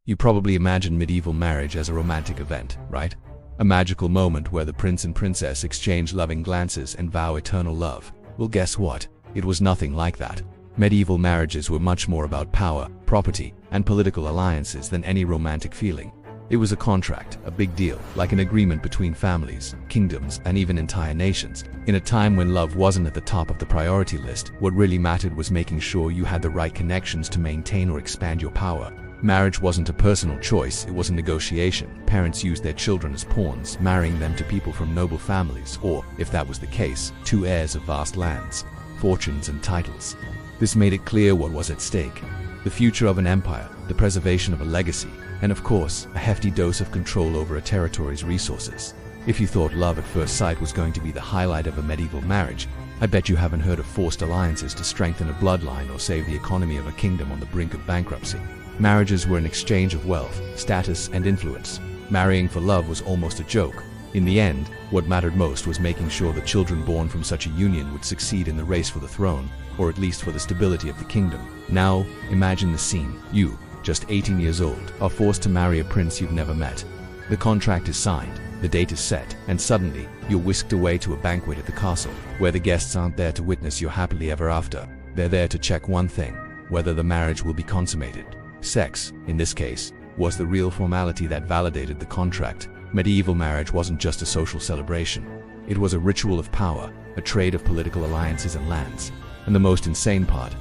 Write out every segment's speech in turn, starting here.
You probably imagine medieval marriage as a romantic event, right? A magical moment where the prince and princess exchange loving glances and vow eternal love. Well, guess what? It was nothing like that. Medieval marriages were much more about power, property, and political alliances than any romantic feeling. It was a contract, a big deal, like an agreement between families, kingdoms, and even entire nations. In a time when love wasn't at the top of the priority list, what really mattered was making sure you had the right connections to maintain or expand your power. Marriage wasn't a personal choice, it was a negotiation. Parents used their children as pawns, marrying them to people from noble families, or, if that was the case, to heirs of vast lands, fortunes, and titles. This made it clear what was at stake: the future of an empire, the preservation of a legacy, and of course, a hefty dose of control over a territory's resources. If you thought love at first sight was going to be the highlight of a medieval marriage, I bet you haven't heard of forced alliances to strengthen a bloodline or save the economy of a kingdom on the brink of bankruptcy. Marriages were an exchange of wealth, status, and influence. Marrying for love was almost a joke. In the end, what mattered most was making sure the children born from such a union would succeed in the race for the throne, or at least for the stability of the kingdom. Now, imagine the scene. You, just 18 years old, are forced to marry a prince you've never met. The contract is signed, the date is set, and suddenly, you're whisked away to a banquet at the castle, where the guests aren't there to witness your happily ever after. They're there to check one thing: whether the marriage will be consummated. Sex, in this case, was the real formality that validated the contract. Medieval marriage wasn't just a social celebration. It was a ritual of power, a trade of political alliances and lands. And the most insane part,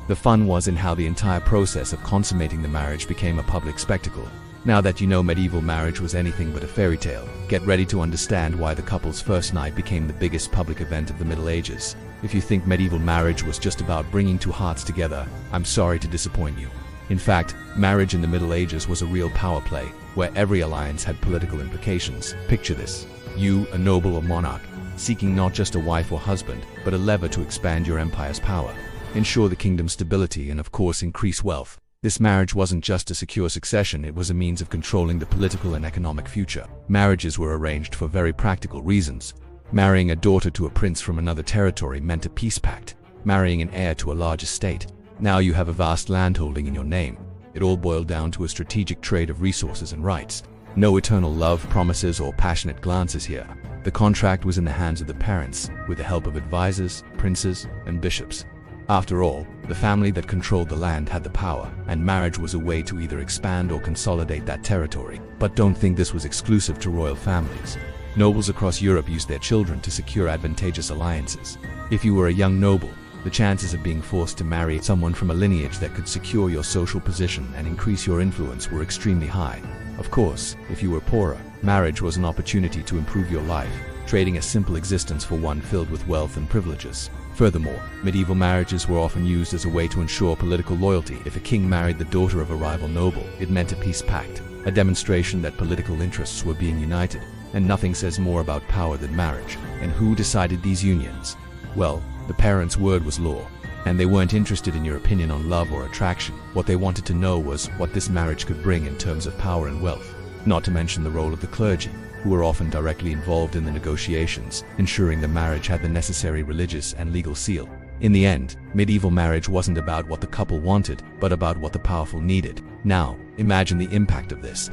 the fun was in how the entire process of consummating the marriage became a public spectacle. Now that you know medieval marriage was anything but a fairy tale, get ready to understand why the couple's first night became the biggest public event of the Middle Ages. If you think medieval marriage was just about bringing two hearts together, I'm sorry to disappoint you. In fact, marriage in the Middle Ages was a real power play, where every alliance had political implications. Picture this: you, a noble or monarch, seeking not just a wife or husband, but a lever to expand your empire's power, ensure the kingdom's stability, and of course increase wealth. This marriage wasn't just to secure succession, it was a means of controlling the political and economic future. Marriages were arranged for very practical reasons. Marrying a daughter to a prince from another territory meant a peace pact. Marrying an heir to a large estate. Now you have a vast landholding in your name. It all boiled down to a strategic trade of resources and rights. No eternal love, promises, or passionate glances here. The contract was in the hands of the parents, with the help of advisors, princes, and bishops. After all, the family that controlled the land had the power, and marriage was a way to either expand or consolidate that territory. But don't think this was exclusive to royal families. Nobles across Europe used their children to secure advantageous alliances. If you were a young noble, the chances of being forced to marry someone from a lineage that could secure your social position and increase your influence were extremely high. Of course, if you were poorer, marriage was an opportunity to improve your life, trading a simple existence for one filled with wealth and privileges. Furthermore, medieval marriages were often used as a way to ensure political loyalty. If a king married the daughter of a rival noble, it meant a peace pact, a demonstration that political interests were being united. And nothing says more about power than marriage. And who decided these unions? Well, the parents' word was law, and they weren't interested in your opinion on love or attraction. What they wanted to know was what this marriage could bring in terms of power and wealth. Not to mention the role of the clergy, who were often directly involved in the negotiations, ensuring the marriage had the necessary religious and legal seal. In the end, medieval marriage wasn't about what the couple wanted, but about what the powerful needed. Now, imagine the impact of this.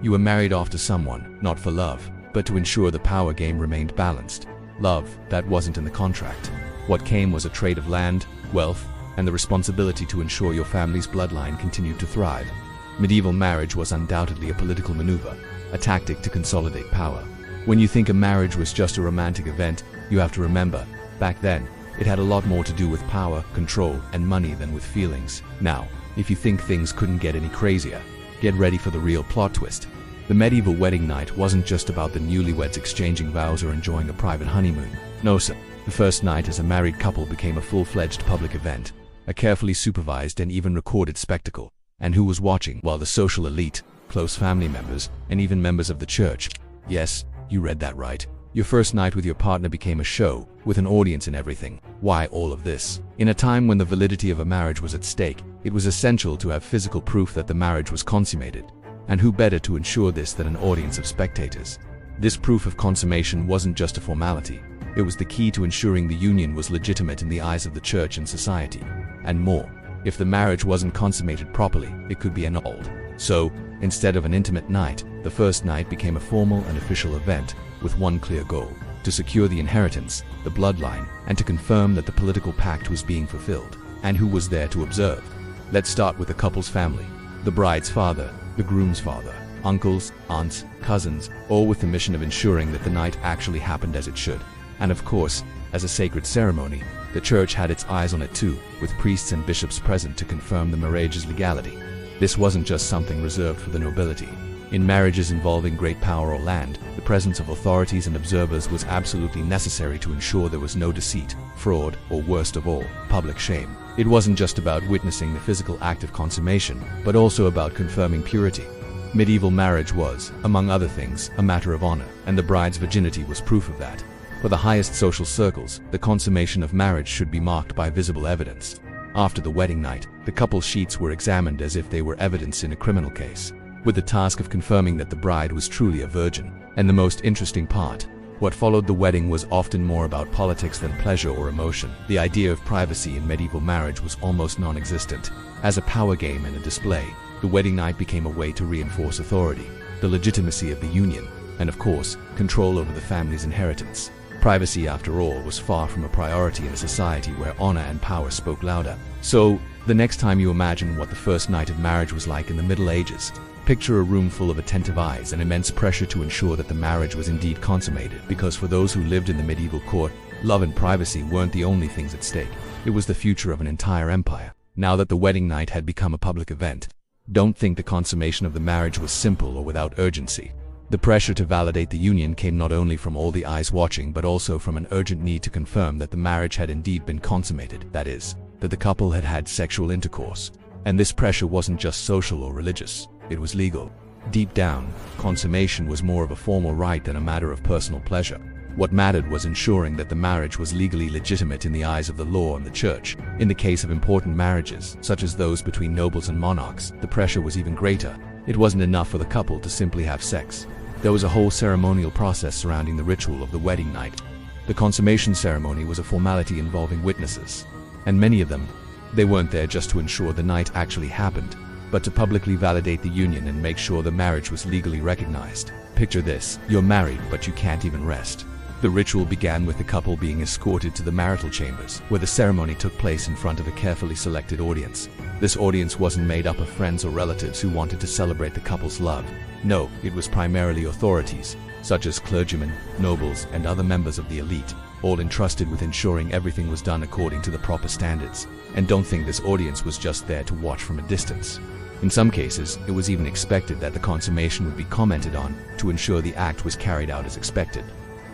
You were married off to someone, not for love, but to ensure the power game remained balanced. Love, that wasn't in the contract. What came was a trade of land, wealth, and the responsibility to ensure your family's bloodline continued to thrive. Medieval marriage was undoubtedly a political maneuver, a tactic to consolidate power. When you think a marriage was just a romantic event, you have to remember, back then, it had a lot more to do with power, control, and money than with feelings. Now, if you think things couldn't get any crazier, get ready for the real plot twist. The medieval wedding night wasn't just about the newlyweds exchanging vows or enjoying a private honeymoon. No, sir. The first night as a married couple became a full-fledged public event, a carefully supervised and even recorded spectacle. And who was watching? Well, the social elite, close family members, and even members of the church. Yes, you read that right. Your first night with your partner became a show, with an audience and everything. Why all of this? In a time when the validity of a marriage was at stake, it was essential to have physical proof that the marriage was consummated. And who better to ensure this than an audience of spectators? This proof of consummation wasn't just a formality. It was the key to ensuring the union was legitimate in the eyes of the church and society. And more, if the marriage wasn't consummated properly, it could be annulled. So, Instead of an intimate night, the first night became a formal and official event with one clear goal: to secure the inheritance, the bloodline, and to confirm that the political pact was being fulfilled. And who was there to observe? Let's start with the couple's family. The bride's father, the groom's father, uncles, aunts, cousins, all with the mission of ensuring that the night actually happened as it should. And of course, as a sacred ceremony, the church had its eyes on it too, with priests and bishops present to confirm the marriage's legality. This wasn't just something reserved for the nobility. In marriages involving great power or land, the presence of authorities and observers was absolutely necessary to ensure there was no deceit, fraud, or worst of all, public shame. It wasn't just about witnessing the physical act of consummation, but also about confirming purity. Medieval marriage was, among other things, a matter of honor, and the bride's virginity was proof of that. For the highest social circles, the consummation of marriage should be marked by visible evidence. After the wedding night, the couple's sheets were examined as if they were evidence in a criminal case, with the task of confirming that the bride was truly a virgin. And the most interesting part, what followed the wedding was often more about politics than pleasure or emotion. The idea of privacy in medieval marriage was almost non-existent. As a power game and a display, the wedding night became a way to reinforce authority, the legitimacy of the union, and of course, control over the family's inheritance. Privacy, after all, was far from a priority in a society where honor and power spoke louder. So, the next time you imagine what the first night of marriage was like in the Middle Ages, picture a room full of attentive eyes and immense pressure to ensure that the marriage was indeed consummated, because for those who lived in the medieval court, love and privacy weren't the only things at stake. It was the future of an entire empire. Now that the wedding night had become a public event, don't think the consummation of the marriage was simple or without urgency. The pressure to validate the union came not only from all the eyes watching, but also from an urgent need to confirm that the marriage had indeed been consummated, that is, that the couple had had sexual intercourse. And this pressure wasn't just social or religious, it was legal. Deep down, consummation was more of a formal rite than a matter of personal pleasure. What mattered was ensuring that the marriage was legally legitimate in the eyes of the law and the church. In the case of important marriages, such as those between nobles and monarchs, the pressure was even greater. It wasn't enough for the couple to simply have sex. There was a whole ceremonial process surrounding the ritual of the wedding night. The consummation ceremony was a formality involving witnesses, and many of them, they weren't there just to ensure the night actually happened, but to publicly validate the union and make sure the marriage was legally recognized. Picture this: you're married, but you can't even rest. The ritual began with the couple being escorted to the marital chambers, where the ceremony took place in front of a carefully selected audience. This audience wasn't made up of friends or relatives who wanted to celebrate the couple's love. No, it was primarily authorities, such as clergymen, nobles, and other members of the elite, all entrusted with ensuring everything was done according to the proper standards. And don't think this audience was just there to watch from a distance. In some cases, it was even expected that the consummation would be commented on to ensure the act was carried out as expected.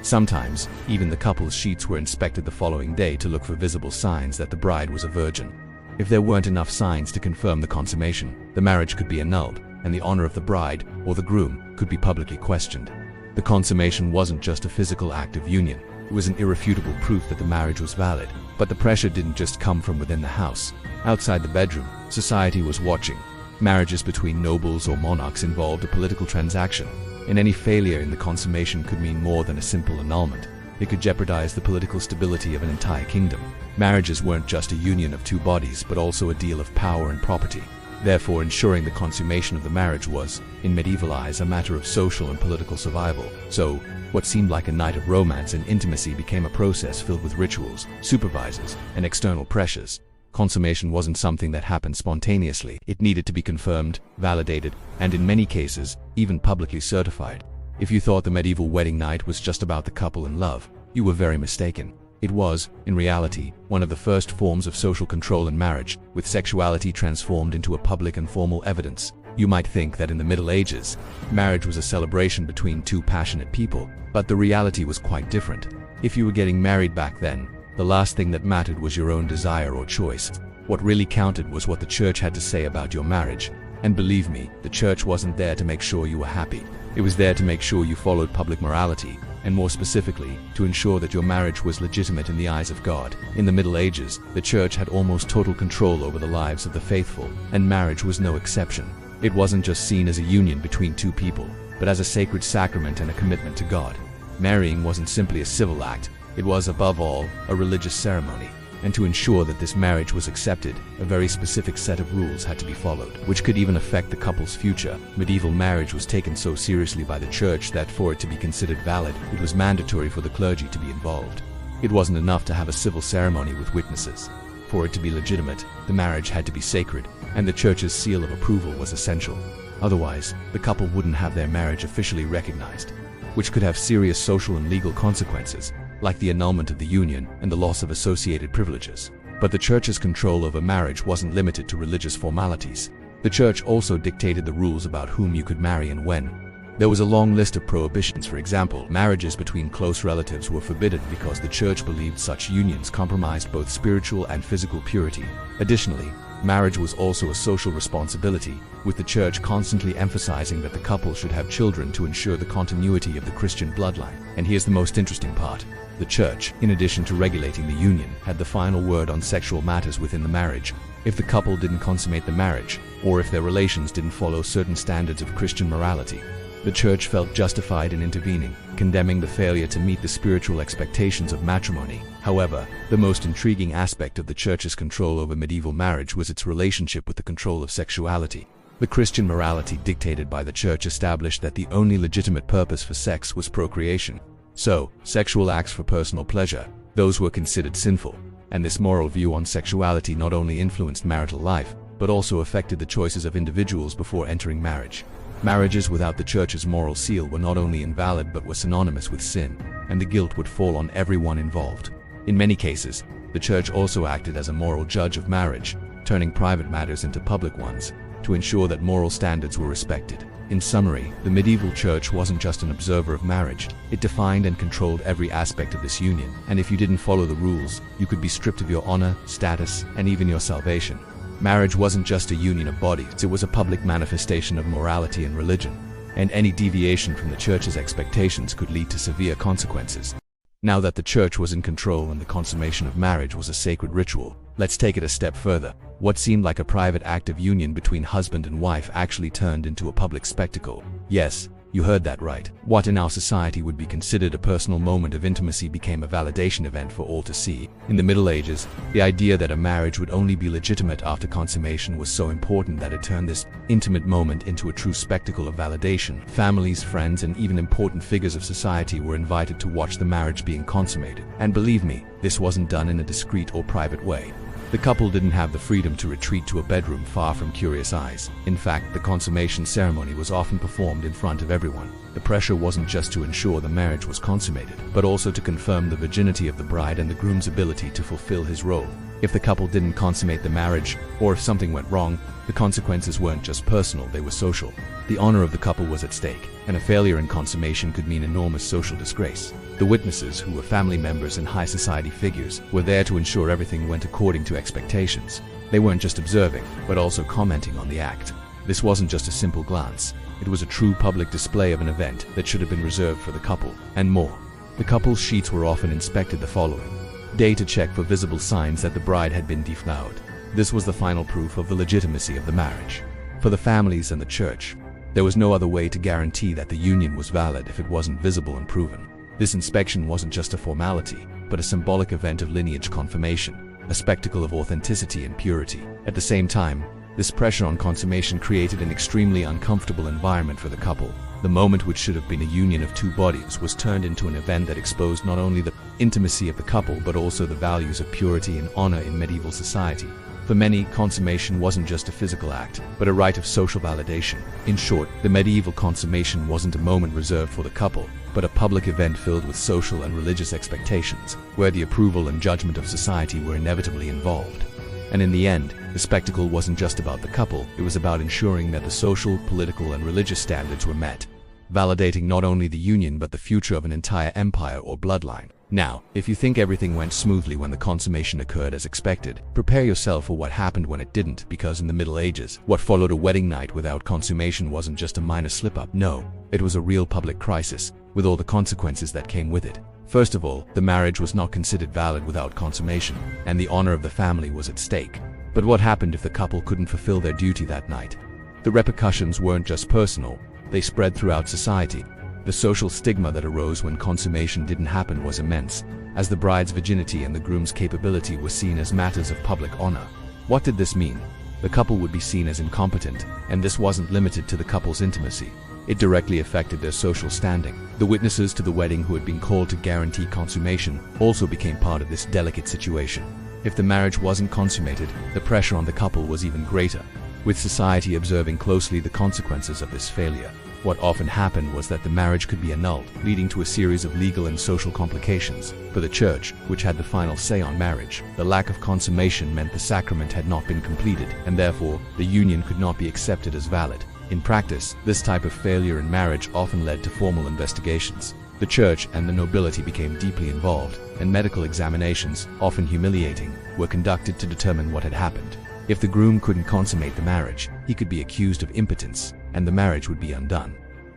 Sometimes, even the couple's sheets were inspected the following day to look for visible signs that the bride was a virgin. If there weren't enough signs to confirm the consummation, the marriage could be annulled, and the honor of the bride or the groom could be publicly questioned. The consummation wasn't just a physical act of union, it was an irrefutable proof that the marriage was valid. But the pressure didn't just come from within the house. Outside the bedroom, society was watching. Marriages between nobles or monarchs involved a political transaction, and any failure in the consummation could mean more than a simple annulment. It could jeopardize the political stability of an entire kingdom. Marriages weren't just a union of two bodies, but also a deal of power and property. Therefore, ensuring the consummation of the marriage was, in medieval eyes, a matter of social and political survival. So, what seemed like a night of romance and intimacy became a process filled with rituals, supervisors, and external pressures. Consummation wasn't something that happened spontaneously. It needed to be confirmed, validated, and in many cases, even publicly certified. If you thought the medieval wedding night was just about the couple in love, you were very mistaken. It was, in reality, one of the first forms of social control in marriage, with sexuality transformed into a public and formal evidence. You might think that in the Middle Ages, marriage was a celebration between two passionate people, but the reality was quite different. If you were getting married back then, the last thing that mattered was your own desire or choice. What really counted was what the church had to say about your marriage. And believe me, the church wasn't there to make sure you were happy. It was there to make sure you followed public morality, and more specifically, to ensure that your marriage was legitimate in the eyes of God. In the Middle Ages, the church had almost total control over the lives of the faithful, and marriage was no exception. It wasn't just seen as a union between two people, but as a sacred sacrament and a commitment to God. Marrying wasn't simply a civil act, it was, above all, a religious ceremony. And to ensure that this marriage was accepted, a very specific set of rules had to be followed, which could even affect the couple's future. Medieval marriage was taken so seriously by the church that for it to be considered valid, it was mandatory for the clergy to be involved. It wasn't enough to have a civil ceremony with witnesses. For it to be legitimate, the marriage had to be sacred, and the church's seal of approval was essential. Otherwise, the couple wouldn't have their marriage officially recognized, which could have serious social and legal consequences, like the annulment of the union and the loss of associated privileges. But the church's control over marriage wasn't limited to religious formalities. The church also dictated the rules about whom you could marry and when. There was a long list of prohibitions. For example, marriages between close relatives were forbidden because the church believed such unions compromised both spiritual and physical purity. Additionally, marriage was also a social responsibility, with the church constantly emphasizing that the couple should have children to ensure the continuity of the Christian bloodline. And here's the most interesting part. The church, in addition to regulating the union, had the final word on sexual matters within the marriage. If the couple didn't consummate the marriage, or if their relations didn't follow certain standards of Christian morality, the church felt justified in intervening, condemning the failure to meet the spiritual expectations of matrimony. However, the most intriguing aspect of the church's control over medieval marriage was its relationship with the control of sexuality. The Christian morality dictated by the church established that the only legitimate purpose for sex was procreation. So, sexual acts for personal pleasure, those were considered sinful, and this moral view on sexuality not only influenced marital life, but also affected the choices of individuals before entering marriage. Marriages without the church's moral seal were not only invalid but were synonymous with sin, and the guilt would fall on everyone involved. In many cases, the church also acted as a moral judge of marriage, turning private matters into public ones, to ensure that moral standards were respected. In summary, the medieval church wasn't just an observer of marriage, it defined and controlled every aspect of this union, and if you didn't follow the rules, you could be stripped of your honor, status, and even your salvation. Marriage wasn't just a union of bodies, it was a public manifestation of morality and religion, and any deviation from the church's expectations could lead to severe consequences. Now that the church was in control and the consummation of marriage was a sacred ritual, let's take it a step further. What seemed like a private act of union between husband and wife actually turned into a public spectacle. Yes, you heard that right. What in our society would be considered a personal moment of intimacy became a validation event for all to see. In the Middle Ages, the idea that a marriage would only be legitimate after consummation was so important that it turned this intimate moment into a true spectacle of validation. Families, friends, and even important figures of society were invited to watch the marriage being consummated. And believe me, this wasn't done in a discreet or private way. The couple didn't have the freedom to retreat to a bedroom far from curious eyes. In fact, the consummation ceremony was often performed in front of everyone. The pressure wasn't just to ensure the marriage was consummated, but also to confirm the virginity of the bride and the groom's ability to fulfill his role. If the couple didn't consummate the marriage, or if something went wrong, the consequences weren't just personal, they were social. The honor of the couple was at stake, and a failure in consummation could mean enormous social disgrace. The witnesses, who were family members and high society figures, were there to ensure everything went according to expectations. They weren't just observing, but also commenting on the act. This wasn't just a simple glance. It was a true public display of an event that should have been reserved for the couple, and more. The couple's sheets were often inspected the following day to check for visible signs that the bride had been deflowered. This was the final proof of the legitimacy of the marriage. For the families and the church, there was no other way to guarantee that the union was valid if it wasn't visible and proven. This inspection wasn't just a formality, but a symbolic event of lineage confirmation, a spectacle of authenticity and purity. At the same time, this pressure on consummation created an extremely uncomfortable environment for the couple. The moment, which should have been a union of two bodies, was turned into an event that exposed not only the intimacy of the couple but also the values of purity and honor in medieval society. For many, consummation wasn't just a physical act, but a rite of social validation. In short, the medieval consummation wasn't a moment reserved for the couple, but a public event filled with social and religious expectations, where the approval and judgment of society were inevitably involved. And in the end, the spectacle wasn't just about the couple, it was about ensuring that the social, political, and religious standards were met, validating not only the union but the future of an entire empire or bloodline. Now, if you think everything went smoothly when the consummation occurred as expected, prepare yourself for what happened when it didn't, because in the Middle Ages, what followed a wedding night without consummation wasn't just a minor slip-up. No, it was a real public crisis, with all the consequences that came with it. First of all, the marriage was not considered valid without consummation, and the honor of the family was at stake. But what happened if the couple couldn't fulfill their duty that night? The repercussions weren't just personal, they spread throughout society. The social stigma that arose when consummation didn't happen was immense, as the bride's virginity and the groom's capability were seen as matters of public honor. What did this mean? The couple would be seen as incompetent, and this wasn't limited to the couple's intimacy. It directly affected their social standing. The witnesses to the wedding who had been called to guarantee consummation also became part of this delicate situation. If the marriage wasn't consummated, the pressure on the couple was even greater, with society observing closely the consequences of this failure. What often happened was that the marriage could be annulled, leading to a series of legal and social complications. For the church, which had the final say on marriage, the lack of consummation meant the sacrament had not been completed, and therefore, the union could not be accepted as valid. In practice, this type of failure in marriage often led to formal investigations. The church and the nobility became deeply involved, and medical examinations, often humiliating, were conducted to determine what had happened. If the groom couldn't consummate the marriage, he could be accused of impotence, and the marriage would be undone.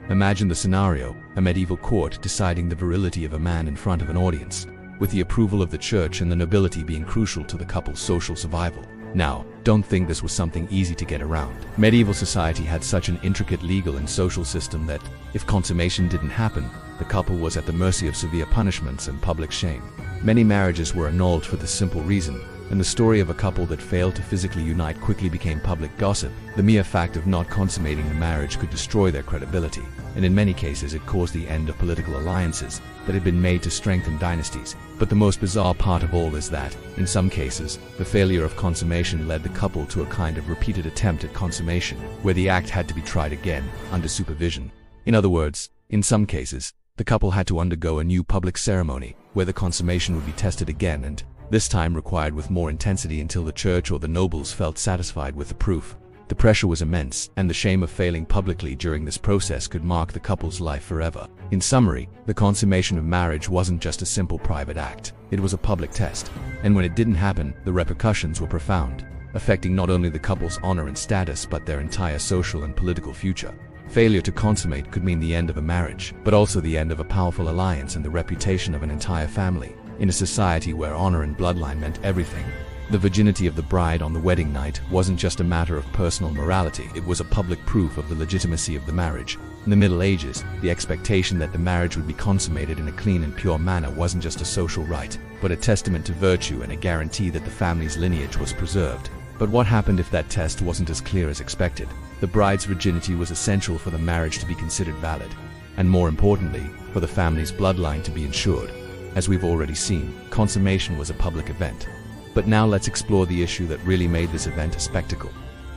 Imagine the scenario: a medieval court deciding the virility of a man in front of an audience, with the approval of the church and the nobility being crucial to the couple's social survival. Now, don't think this was something easy to get around. Medieval society had such an intricate legal and social system that, if consummation didn't happen, the couple was at the mercy of severe punishments and public shame. Many marriages were annulled for this simple reason, and the story of a couple that failed to physically unite quickly became public gossip. The mere fact of not consummating the marriage could destroy their credibility, and in many cases it caused the end of political alliances that had been made to strengthen dynasties. But the most bizarre part of all is that, in some cases, the failure of consummation led the couple to a kind of repeated attempt at consummation, where the act had to be tried again, under supervision. In other words, in some cases, the couple had to undergo a new public ceremony, where the consummation would be tested again, and this time required with more intensity until the church or the nobles felt satisfied with the proof. The pressure was immense, and the shame of failing publicly during this process could mark the couple's life forever. In summary, the consummation of marriage wasn't just a simple private act. It was a public test, and when it didn't happen, the repercussions were profound, affecting not only the couple's honor and status but their entire social and political future. Failure to consummate could mean the end of a marriage, but also the end of a powerful alliance and the reputation of an entire family. In a society where honor and bloodline meant everything, the virginity of the bride on the wedding night wasn't just a matter of personal morality, it was a public proof of the legitimacy of the marriage. In the Middle Ages, the expectation that the marriage would be consummated in a clean and pure manner wasn't just a social rite, but a testament to virtue and a guarantee that the family's lineage was preserved. But what happened if that test wasn't as clear as expected? The bride's virginity was essential for the marriage to be considered valid, and more importantly, for the family's bloodline to be ensured. As we've already seen, consummation was a public event. But now let's explore the issue that really made this event a spectacle: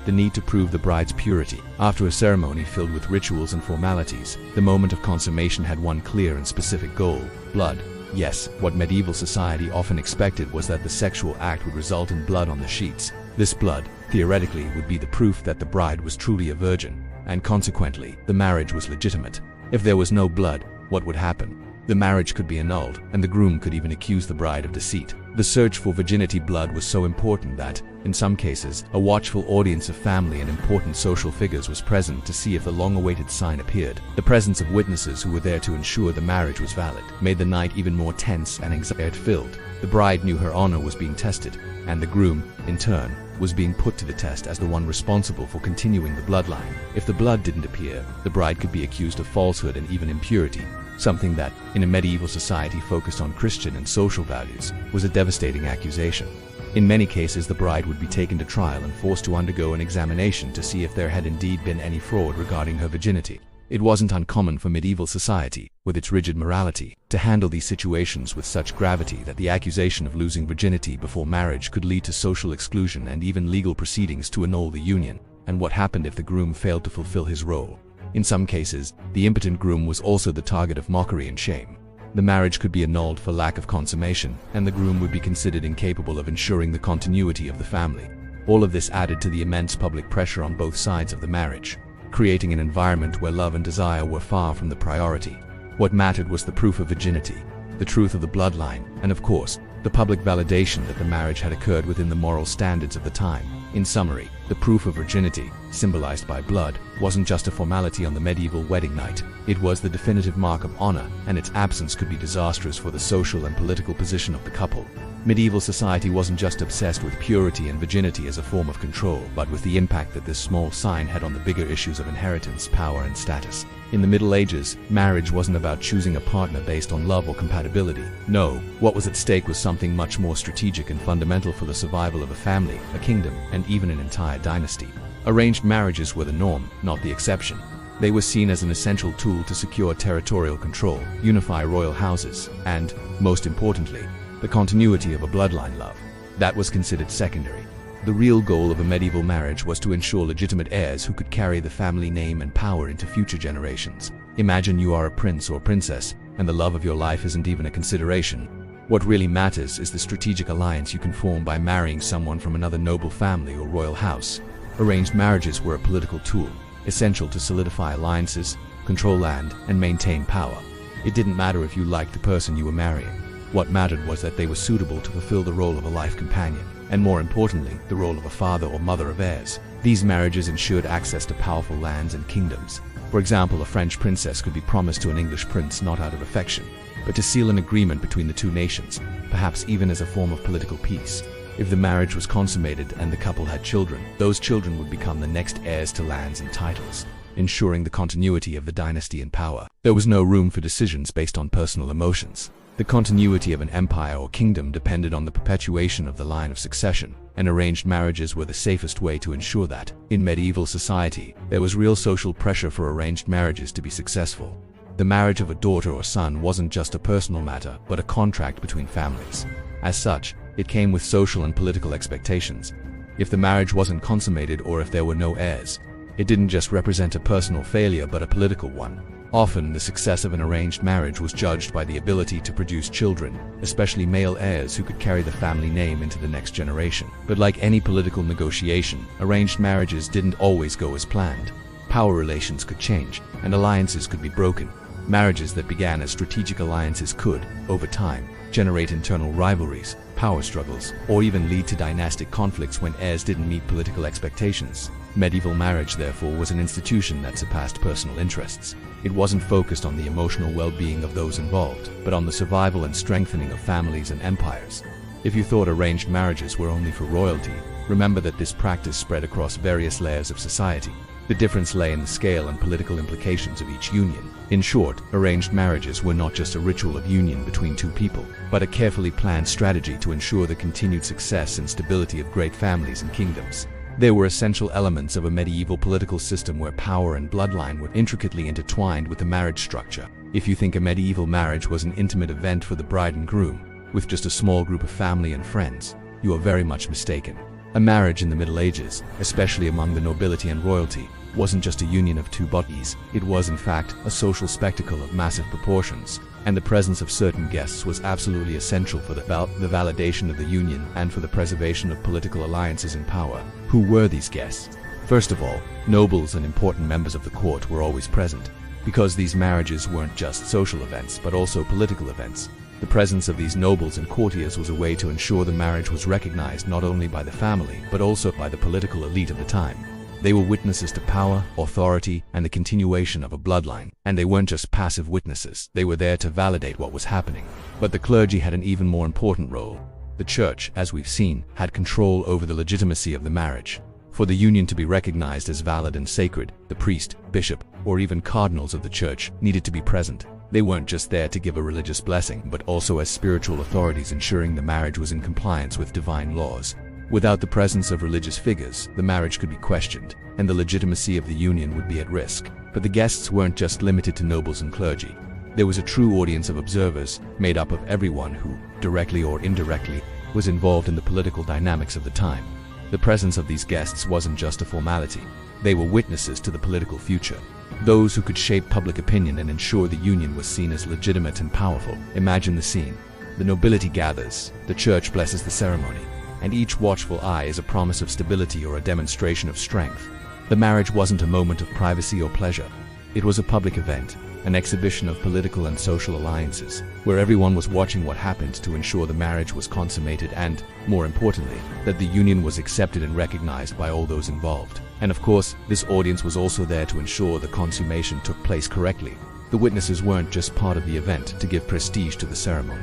the need to prove the bride's purity. After a ceremony filled with rituals and formalities, the moment of consummation had one clear and specific goal: blood. Yes, what medieval society often expected was that the sexual act would result in blood on the sheets. This blood, theoretically, would be the proof that the bride was truly a virgin, and consequently, the marriage was legitimate. If there was no blood, what would happen? The marriage could be annulled, and the groom could even accuse the bride of deceit. The search for virginity blood was so important that, in some cases, a watchful audience of family and important social figures was present to see if the long-awaited sign appeared. The presence of witnesses who were there to ensure the marriage was valid made the night even more tense and anxiety-filled. The bride knew her honor was being tested, and the groom, in turn, was being put to the test as the one responsible for continuing the bloodline. If the blood didn't appear, the bride could be accused of falsehood and even impurity, something that, in a medieval society focused on Christian and social values, was a devastating accusation. In many cases, the bride would be taken to trial and forced to undergo an examination to see if there had indeed been any fraud regarding her virginity. It wasn't uncommon for medieval society, with its rigid morality, to handle these situations with such gravity that the accusation of losing virginity before marriage could lead to social exclusion and even legal proceedings to annul the union. And what happened if the groom failed to fulfill his role? In some cases, the impotent groom was also the target of mockery and shame. The marriage could be annulled for lack of consummation, and the groom would be considered incapable of ensuring the continuity of the family. All of this added to the immense public pressure on both sides of the marriage, creating an environment where love and desire were far from the priority. What mattered was the proof of virginity, the truth of the bloodline, and of course, the public validation that the marriage had occurred within the moral standards of the time. In summary, the proof of virginity, symbolized by blood, wasn't just a formality on the medieval wedding night. It was the definitive mark of honor, and its absence could be disastrous for the social and political position of the couple. Medieval society wasn't just obsessed with purity and virginity as a form of control, but with the impact that this small sign had on the bigger issues of inheritance, power, and status. In the Middle Ages, marriage wasn't about choosing a partner based on love or compatibility. No, what was at stake was something much more strategic and fundamental for the survival of a family, a kingdom, and even an entire dynasty. Arranged marriages were the norm, not the exception. They were seen as an essential tool to secure territorial control, unify royal houses, and, most importantly, the continuity of a bloodline love. That was considered secondary. The real goal of a medieval marriage was to ensure legitimate heirs who could carry the family name and power into future generations. Imagine you are a prince or princess, and the love of your life isn't even a consideration. What really matters is the strategic alliance you can form by marrying someone from another noble family or royal house. Arranged marriages were a political tool, essential to solidify alliances, control land, and maintain power. It didn't matter if you liked the person you were marrying. What mattered was that they were suitable to fulfill the role of a life companion, and more importantly, the role of a father or mother of heirs. These marriages ensured access to powerful lands and kingdoms. For example, a French princess could be promised to an English prince not out of affection, but to seal an agreement between the two nations, perhaps even as a form of political peace. If the marriage was consummated and the couple had children, those children would become the next heirs to lands and titles, ensuring the continuity of the dynasty and power. There was no room for decisions based on personal emotions. The continuity of an empire or kingdom depended on the perpetuation of the line of succession, and arranged marriages were the safest way to ensure that. In medieval society, there was real social pressure for arranged marriages to be successful. The marriage of a daughter or son wasn't just a personal matter, but a contract between families. As such, it came with social and political expectations. If the marriage wasn't consummated or if there were no heirs, it didn't just represent a personal failure but a political one. Often, the success of an arranged marriage was judged by the ability to produce children, especially male heirs who could carry the family name into the next generation. But like any political negotiation, arranged marriages didn't always go as planned. Power relations could change, and alliances could be broken. Marriages that began as strategic alliances could, over time, generate internal rivalries, power struggles, or even lead to dynastic conflicts when heirs didn't meet political expectations. Medieval marriage, therefore, was an institution that surpassed personal interests. It wasn't focused on the emotional well-being of those involved, but on the survival and strengthening of families and empires. If you thought arranged marriages were only for royalty, remember that this practice spread across various layers of society. The difference lay in the scale and political implications of each union. In short, arranged marriages were not just a ritual of union between two people, but a carefully planned strategy to ensure the continued success and stability of great families and kingdoms. They were essential elements of a medieval political system where power and bloodline were intricately intertwined with the marriage structure. If you think a medieval marriage was an intimate event for the bride and groom, with just a small group of family and friends, you are very much mistaken. A marriage in the Middle Ages, especially among the nobility and royalty, wasn't just a union of two bodies. It was, in fact, a social spectacle of massive proportions, and the presence of certain guests was absolutely essential for the validation of the union and for the preservation of political alliances and power. Who were these guests? First of all, nobles and important members of the court were always present, because these marriages weren't just social events but also political events. The presence of these nobles and courtiers was a way to ensure the marriage was recognized not only by the family but also by the political elite of the time. They were witnesses to power, authority, and the continuation of a bloodline. And they weren't just passive witnesses, they were there to validate what was happening. But the clergy had an even more important role. The church, as we've seen, had control over the legitimacy of the marriage. For the union to be recognized as valid and sacred, the priest, bishop, or even cardinals of the church needed to be present. They weren't just there to give a religious blessing, but also as spiritual authorities ensuring the marriage was in compliance with divine laws. Without the presence of religious figures, the marriage could be questioned, and the legitimacy of the union would be at risk. But the guests weren't just limited to nobles and clergy. There was a true audience of observers, made up of everyone who, directly or indirectly, was involved in the political dynamics of the time. The presence of these guests wasn't just a formality. They were witnesses to the political future. Those who could shape public opinion and ensure the union was seen as legitimate and powerful. Imagine the scene. The nobility gathers, the church blesses the ceremony, and each watchful eye is a promise of stability or a demonstration of strength. The marriage wasn't a moment of privacy or pleasure. It was a public event, an exhibition of political and social alliances, where everyone was watching what happened to ensure the marriage was consummated and, more importantly, that the union was accepted and recognized by all those involved. And of course, this audience was also there to ensure the consummation took place correctly. The witnesses weren't just part of the event to give prestige to the ceremony.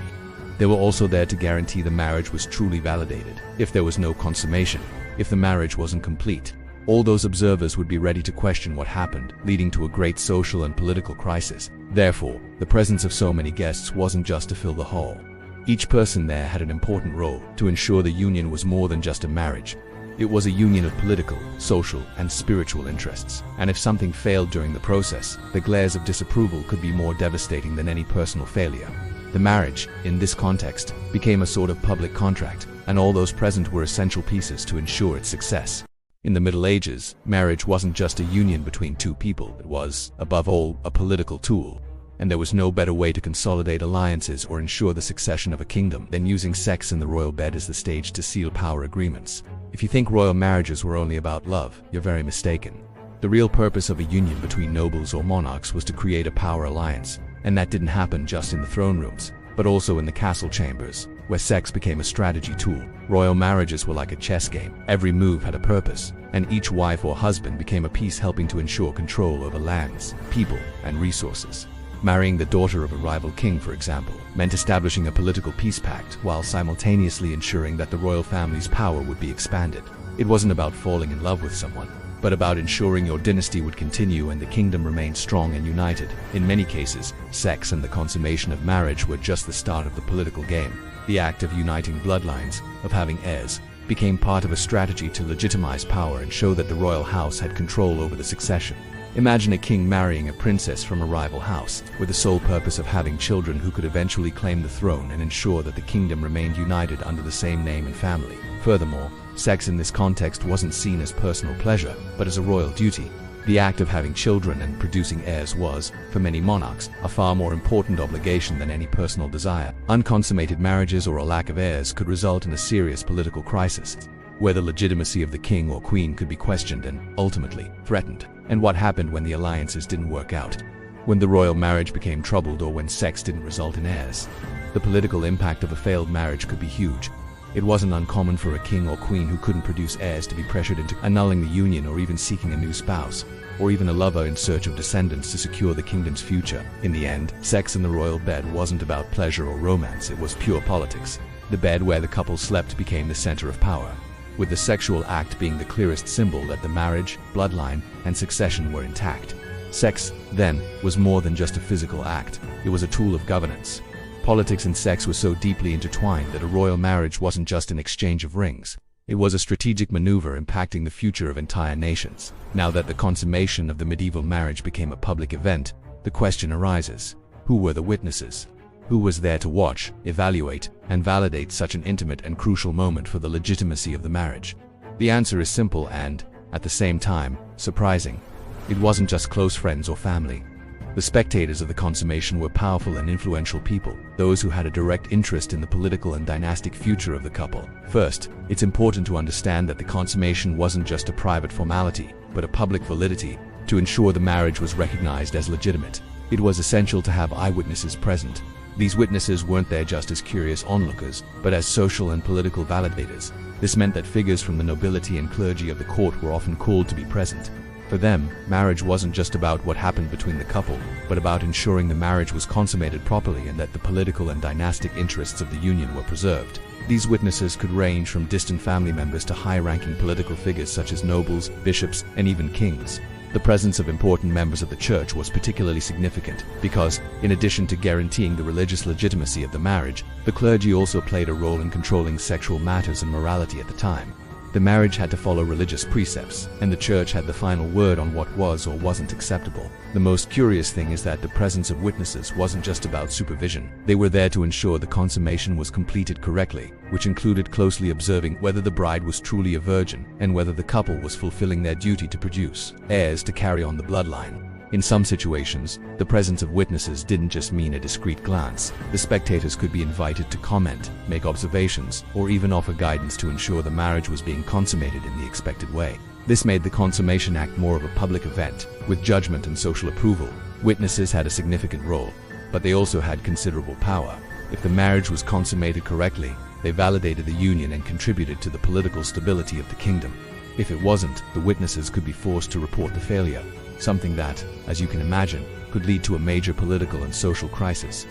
They were also there to guarantee the marriage was truly validated. If there was no consummation, if the marriage wasn't complete, all those observers would be ready to question what happened, leading to a great social and political crisis. Therefore, the presence of so many guests wasn't just to fill the hall. Each person there had an important role to ensure the union was more than just a marriage. It was a union of political, social, and spiritual interests. And if something failed during the process, the glares of disapproval could be more devastating than any personal failure. The marriage, in this context, became a sort of public contract, and all those present were essential pieces to ensure its success. In the Middle Ages, marriage wasn't just a union between two people, it was, above all, a political tool. And there was no better way to consolidate alliances or ensure the succession of a kingdom than using sex in the royal bed as the stage to seal power agreements. If you think royal marriages were only about love, you're very mistaken. The real purpose of a union between nobles or monarchs was to create a power alliance, and that didn't happen just in the throne rooms, but also in the castle chambers, where sex became a strategy tool. Royal marriages were like a chess game. Every move had a purpose, and each wife or husband became a piece helping to ensure control over lands, people, and resources. Marrying the daughter of a rival king, for example, meant establishing a political peace pact while simultaneously ensuring that the royal family's power would be expanded. It wasn't about falling in love with someone, but about ensuring your dynasty would continue and the kingdom remain strong and united. In many cases, sex and the consummation of marriage were just the start of the political game. The act of uniting bloodlines, of having heirs, became part of a strategy to legitimize power and show that the royal house had control over the succession. Imagine a king marrying a princess from a rival house, with the sole purpose of having children who could eventually claim the throne and ensure that the kingdom remained united under the same name and family. Furthermore, sex in this context wasn't seen as personal pleasure, but as a royal duty. The act of having children and producing heirs was, for many monarchs, a far more important obligation than any personal desire. Unconsummated marriages or a lack of heirs could result in a serious political crisis, where the legitimacy of the king or queen could be questioned and, ultimately, threatened. And what happened when the alliances didn't work out? When the royal marriage became troubled or when sex didn't result in heirs? The political impact of a failed marriage could be huge. It wasn't uncommon for a king or queen who couldn't produce heirs to be pressured into annulling the union or even seeking a new spouse, or even a lover in search of descendants to secure the kingdom's future. In the end, sex in the royal bed wasn't about pleasure or romance, it was pure politics. The bed where the couple slept became the center of power, with the sexual act being the clearest symbol that the marriage, bloodline, and succession were intact. Sex, then, was more than just a physical act, it was a tool of governance. Politics and sex were so deeply intertwined that a royal marriage wasn't just an exchange of rings. It was a strategic maneuver impacting the future of entire nations. Now that the consummation of the medieval marriage became a public event, the question arises: who were the witnesses? Who was there to watch, evaluate, and validate such an intimate and crucial moment for the legitimacy of the marriage? The answer is simple and, at the same time, surprising. It wasn't just close friends or family. The spectators of the consummation were powerful and influential people, those who had a direct interest in the political and dynastic future of the couple. First, it's important to understand that the consummation wasn't just a private formality, but a public validity. To ensure the marriage was recognized as legitimate, it was essential to have eyewitnesses present. These witnesses weren't there just as curious onlookers, but as social and political validators. This meant that figures from the nobility and clergy of the court were often called to be present. For them, marriage wasn't just about what happened between the couple, but about ensuring the marriage was consummated properly and that the political and dynastic interests of the union were preserved. These witnesses could range from distant family members to high-ranking political figures such as nobles, bishops, and even kings. The presence of important members of the church was particularly significant because, in addition to guaranteeing the religious legitimacy of the marriage, the clergy also played a role in controlling sexual matters and morality at the time. The marriage had to follow religious precepts, and the church had the final word on what was or wasn't acceptable. The most curious thing is that the presence of witnesses wasn't just about supervision. They were there to ensure the consummation was completed correctly, which included closely observing whether the bride was truly a virgin and whether the couple was fulfilling their duty to produce heirs to carry on the bloodline. In some situations, the presence of witnesses didn't just mean a discreet glance. The spectators could be invited to comment, make observations, or even offer guidance to ensure the marriage was being consummated in the expected way. This made the consummation act more of a public event, with judgment and social approval. Witnesses had a significant role, but they also had considerable power. If the marriage was consummated correctly, they validated the union and contributed to the political stability of the kingdom. If it wasn't, the witnesses could be forced to report the failure, something that, as you can imagine, could lead to a major political and social crisis.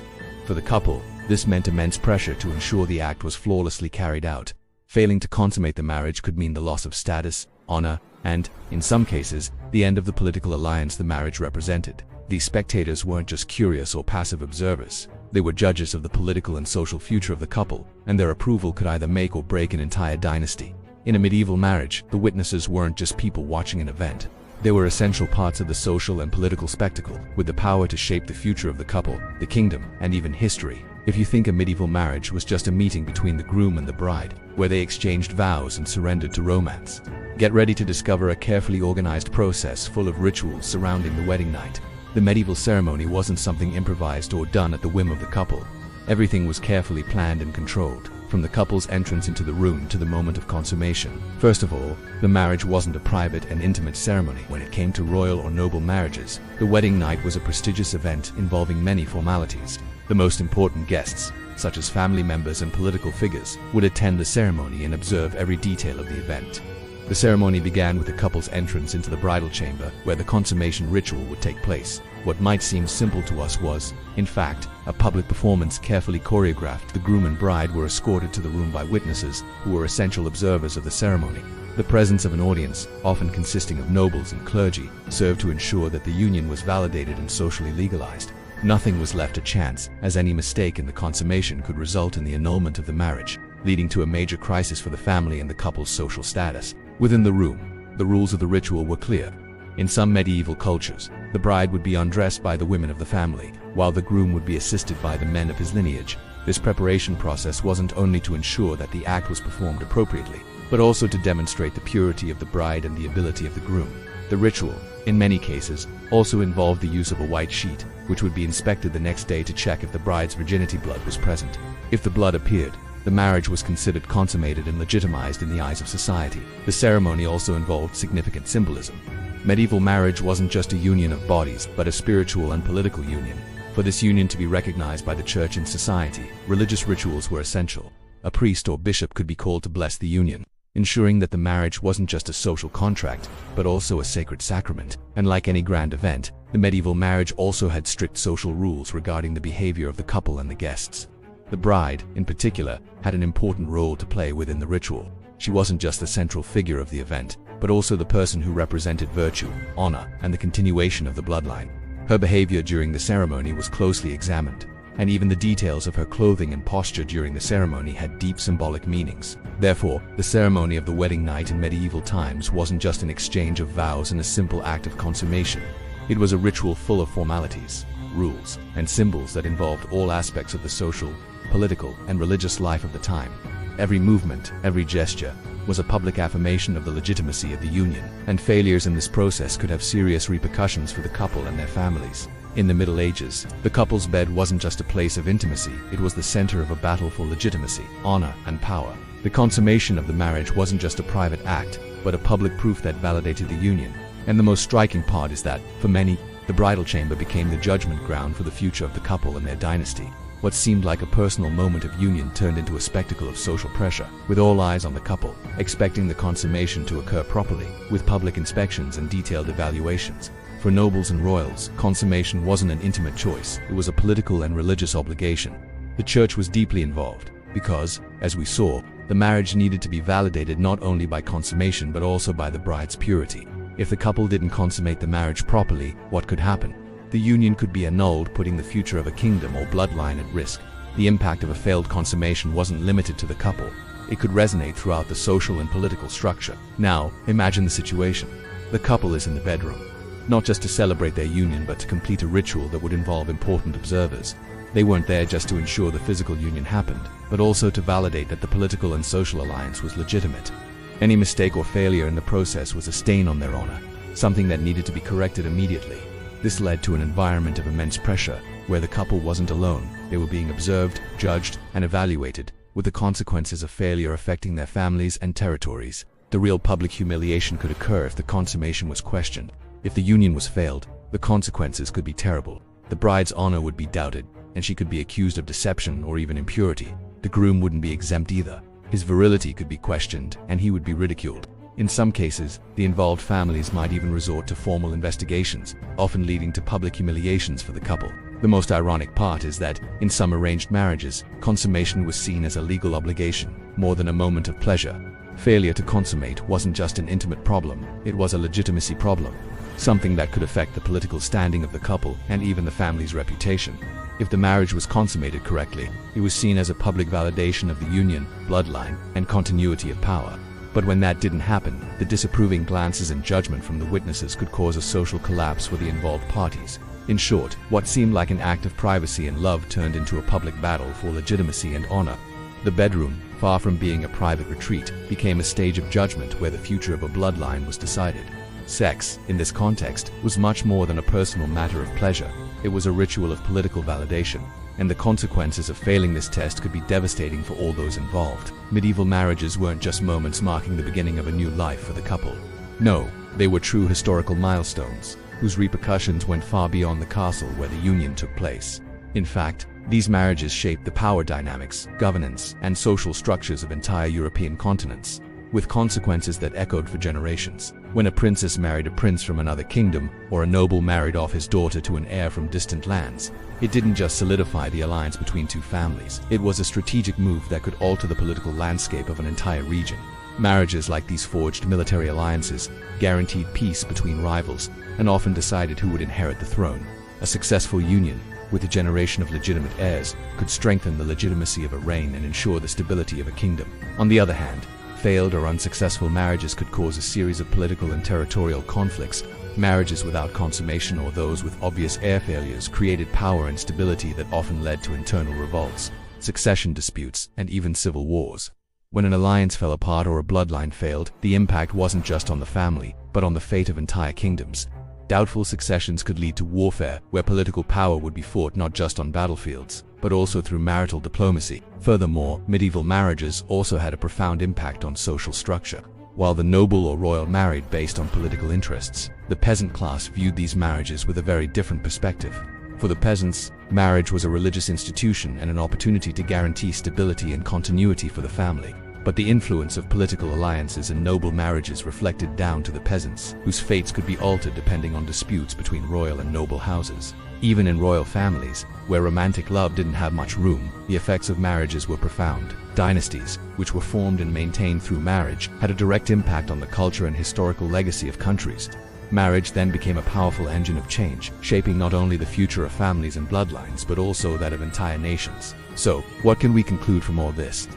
For the couple, this meant immense pressure to ensure the act was flawlessly carried out. Failing to consummate the marriage could mean the loss of status, honor, and, in some cases, the end of the political alliance the marriage represented. These spectators weren't just curious or passive observers. They were judges of the political and social future of the couple, and their approval could either make or break an entire dynasty. In a medieval marriage, the witnesses weren't just people watching an event. They were essential parts of the social and political spectacle, with the power to shape the future of the couple, the kingdom, and even history. If you think a medieval marriage was just a meeting between the groom and the bride, where they exchanged vows and surrendered to romance, get ready to discover a carefully organized process full of rituals surrounding the wedding night. The medieval ceremony wasn't something improvised or done at the whim of the couple. Everything was carefully planned and controlled, from the couple's entrance into the room to the moment of consummation. First of all, the marriage wasn't a private and intimate ceremony. When it came to royal or noble marriages, the wedding night was a prestigious event involving many formalities. The most important guests, such as family members and political figures, would attend the ceremony and observe every detail of the event. The ceremony began with the couple's entrance into the bridal chamber, where the consummation ritual would take place. What might seem simple to us was, in fact, a public performance carefully choreographed. The groom and bride were escorted to the room by witnesses, who were essential observers of the ceremony. The presence of an audience, often consisting of nobles and clergy, served to ensure that the union was validated and socially legalized. Nothing was left to chance, as any mistake in the consummation could result in the annulment of the marriage, leading to a major crisis for the family and the couple's social status. Within the room, the rules of the ritual were clear. In some medieval cultures, the bride would be undressed by the women of the family, while the groom would be assisted by the men of his lineage. This preparation process wasn't only to ensure that the act was performed appropriately, but also to demonstrate the purity of the bride and the ability of the groom. The ritual, in many cases, also involved the use of a white sheet, which would be inspected the next day to check if the bride's virginity blood was present. If the blood appeared, the marriage was considered consummated and legitimized in the eyes of society. The ceremony also involved significant symbolism. Medieval marriage wasn't just a union of bodies, but a spiritual and political union. For this union to be recognized by the church and society, religious rituals were essential. A priest or bishop could be called to bless the union, ensuring that the marriage wasn't just a social contract, but also a sacred sacrament. And like any grand event, the medieval marriage also had strict social rules regarding the behavior of the couple and the guests. The bride, in particular, had an important role to play within the ritual. She wasn't just the central figure of the event, but also the person who represented virtue, honor, and the continuation of the bloodline. Her behavior during the ceremony was closely examined, and even the details of her clothing and posture during the ceremony had deep symbolic meanings. Therefore, the ceremony of the wedding night in medieval times wasn't just an exchange of vows and a simple act of consummation. It was a ritual full of formalities, rules, and symbols that involved all aspects of the social, political, and religious life of the time. Every movement, every gesture, was a public affirmation of the legitimacy of the union, and failures in this process could have serious repercussions for the couple and their families. In the Middle Ages, the couple's bed wasn't just a place of intimacy, it was the center of a battle for legitimacy, honor, and power. The consummation of the marriage wasn't just a private act, but a public proof that validated the union. And the most striking part is that, for many, the bridal chamber became the judgment ground for the future of the couple and their dynasty. What seemed like a personal moment of union turned into a spectacle of social pressure, with all eyes on the couple, expecting the consummation to occur properly, with public inspections and detailed evaluations. For nobles and royals, consummation wasn't an intimate choice, it was a political and religious obligation. The church was deeply involved, because, as we saw, the marriage needed to be validated not only by consummation but also by the bride's purity. If the couple didn't consummate the marriage properly, what could happen? The union could be annulled, putting the future of a kingdom or bloodline at risk. The impact of a failed consummation wasn't limited to the couple. It could resonate throughout the social and political structure. Now, imagine the situation. The couple is in the bedroom, not just to celebrate their union but to complete a ritual that would involve important observers. They weren't there just to ensure the physical union happened, but also to validate that the political and social alliance was legitimate. Any mistake or failure in the process was a stain on their honor, something that needed to be corrected immediately. This led to an environment of immense pressure, where the couple wasn't alone. They were being observed, judged, and evaluated, with the consequences of failure affecting their families and territories. The real public humiliation could occur if the consummation was questioned. If the union was failed, the consequences could be terrible. The bride's honor would be doubted, and she could be accused of deception or even impurity. The groom wouldn't be exempt either. His virility could be questioned, and he would be ridiculed. In some cases, the involved families might even resort to formal investigations, often leading to public humiliations for the couple. The most ironic part is that, in some arranged marriages, consummation was seen as a legal obligation, more than a moment of pleasure. Failure to consummate wasn't just an intimate problem, it was a legitimacy problem, something that could affect the political standing of the couple and even the family's reputation. If the marriage was consummated correctly, it was seen as a public validation of the union, bloodline, and continuity of power. But when that didn't happen, the disapproving glances and judgment from the witnesses could cause a social collapse for the involved parties. In short, what seemed like an act of privacy and love turned into a public battle for legitimacy and honor. The bedroom, far from being a private retreat, became a stage of judgment where the future of a bloodline was decided. Sex, in this context, was much more than a personal matter of pleasure. It was a ritual of political validation, and the consequences of failing this test could be devastating for all those involved. Medieval marriages weren't just moments marking the beginning of a new life for the couple. No, they were true historical milestones, whose repercussions went far beyond the castle where the union took place. In fact, these marriages shaped the power dynamics, governance, and social structures of entire European continents, with consequences that echoed for generations. When a princess married a prince from another kingdom, or a noble married off his daughter to an heir from distant lands, it didn't just solidify the alliance between two families. It was a strategic move that could alter the political landscape of an entire region. Marriages like these forged military alliances, guaranteed peace between rivals, and often decided who would inherit the throne. A successful union, with a generation of legitimate heirs, could strengthen the legitimacy of a reign and ensure the stability of a kingdom. On the other hand, failed or unsuccessful marriages could cause a series of political and territorial conflicts. Marriages without consummation or those with obvious heir failures created power instability that often led to internal revolts, succession disputes, and even civil wars. When an alliance fell apart or a bloodline failed, the impact wasn't just on the family, but on the fate of entire kingdoms. Doubtful successions could lead to warfare, where political power would be fought not just on battlefields, but also through marital diplomacy. Furthermore, medieval marriages also had a profound impact on social structure. While the noble or royal married based on political interests, the peasant class viewed these marriages with a very different perspective. For the peasants, marriage was a religious institution and an opportunity to guarantee stability and continuity for the family. But the influence of political alliances and noble marriages reflected down to the peasants, whose fates could be altered depending on disputes between royal and noble houses. Even in royal families, where romantic love didn't have much room, the effects of marriages were profound. Dynasties, which were formed and maintained through marriage, had a direct impact on the culture and historical legacy of countries. Marriage then became a powerful engine of change, shaping not only the future of families and bloodlines, but also that of entire nations. So, what can we conclude from all this?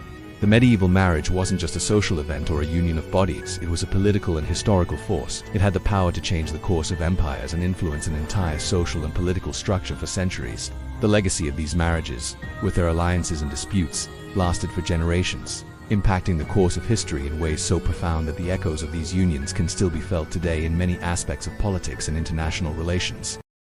The medieval marriage wasn't just a social event or a union of bodies, it was a political and historical force. It had the power to change the course of empires and influence an entire social and political structure for centuries. The legacy of these marriages, with their alliances and disputes, lasted for generations, impacting the course of history in ways so profound that the echoes of these unions can still be felt today in many aspects of politics and international relations.